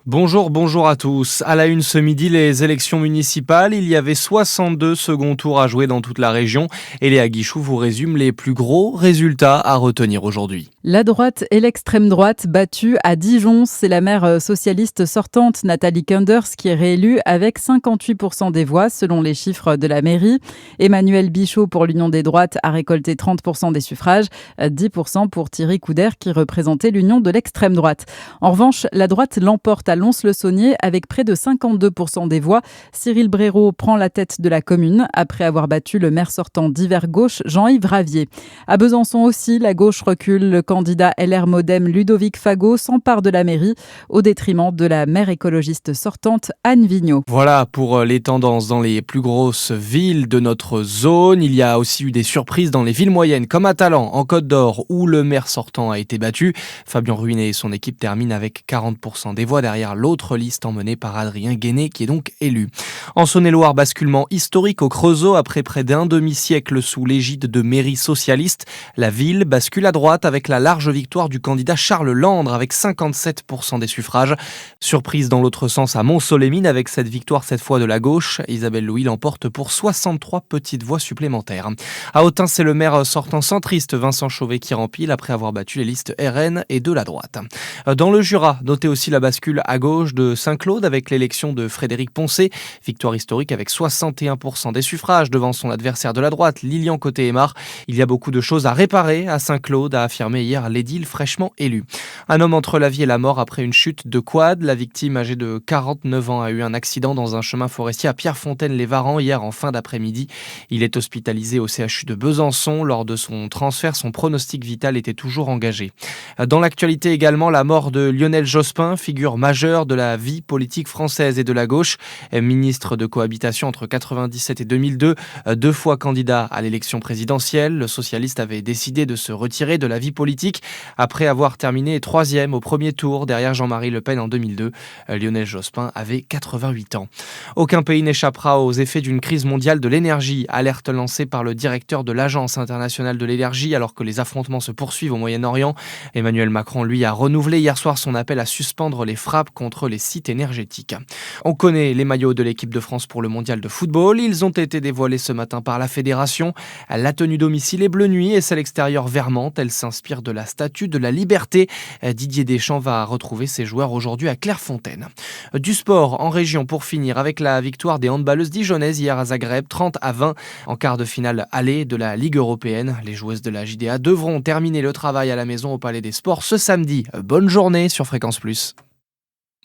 Bonjour à tous. À la une ce midi, les élections municipales. Il y avait 62 second tours à jouer dans toute la région. Et Léa Guichou vous résume les plus gros résultats à retenir aujourd'hui. La droite et l'extrême droite battues à Dijon. C'est la maire socialiste sortante Nathalie Kunders qui est réélue avec 58% des voix selon les chiffres de la mairie. Emmanuel Bichot pour l'Union des droites a récolté 30% des suffrages, 10% pour Thierry Couder qui représentait l'Union de l'extrême droite. En revanche, la droite l'emporte à Lons-le-Saunier avec près de 52% des voix. Cyril Bréraud prend la tête de la commune après avoir battu le maire sortant d'Hiver Gauche, Jean-Yves Ravier. À Besançon aussi, la gauche recule. Le candidat LR Modem Ludovic Fagot s'empare de la mairie au détriment de la maire écologiste sortante Anne Vigneault. Voilà pour les tendances dans les plus grosses villes de notre zone. Il y a aussi eu des surprises dans les villes moyennes comme à Talent, en Côte d'Or, où le maire sortant a été battu. Fabien Ruinet et son équipe terminent avec 40% des voix derrière l'autre liste emmenée par Adrien Guéné qui est donc élu. En Saône-et-Loire, basculement historique au Creusot après près d'un demi-siècle sous l'égide de mairies socialistes. La ville bascule à droite avec la large victoire du candidat Charles Landre avec 57% des suffrages. Surprise dans l'autre sens à Mont-Solémine avec cette victoire cette fois de la gauche. Isabelle Louis l'emporte pour 63 petites voix supplémentaires. À Autun, c'est le maire sortant centriste Vincent Chauvet qui rempile après avoir battu les listes RN et de la droite. Dans le Jura, notez aussi la bascule à gauche de Saint-Claude avec l'élection de Frédéric Poncet. Victoire historique avec 61% des suffrages devant son adversaire de la droite, Lilian Côté-Aymar. Il y a beaucoup de choses à réparer à Saint-Claude, a affirmé hier l'édile fraîchement élu. Un homme entre la vie et la mort après une chute de quad. La victime, âgée de 49 ans, a eu un accident dans un chemin forestier à Pierrefontaine-les-Varans hier en fin d'après-midi. Il est hospitalisé au CHU de Besançon. Lors de son transfert, son pronostic vital était toujours engagé. Dans l'actualité également, la mort de Lionel Jospin, figure majeure de la vie politique française et de la gauche. Ministre de cohabitation entre 1997 et 2002, deux fois candidat à l'élection présidentielle, le socialiste avait décidé de se retirer de la vie politique après avoir terminé troisième au premier tour derrière Jean-Marie Le Pen en 2002. Lionel Jospin avait 88 ans. Aucun pays n'échappera aux effets d'une crise mondiale de l'énergie, alerte lancée par le directeur de l'Agence internationale de l'énergie alors que les affrontements se poursuivent au Moyen-Orient. Emmanuel Macron, lui, a renouvelé hier soir son appel à suspendre les frappes contre les sites énergétiques. On connaît les maillots de l'équipe de France pour le mondial de football. Ils ont été dévoilés ce matin par la fédération. La tenue domicile est bleu nuit et celle extérieure vermente. Elle s'inspire de la statue de la liberté. Didier Deschamps va retrouver ses joueurs aujourd'hui à Clairefontaine. Du sport en région pour finir avec la victoire des handballeuses dijonnaises hier à Zagreb, 30-20 en quart de finale aller de la Ligue européenne. Les joueuses de la JDA devront terminer le travail à la maison au Palais des Sports ce samedi. Bonne journée sur Fréquence Plus.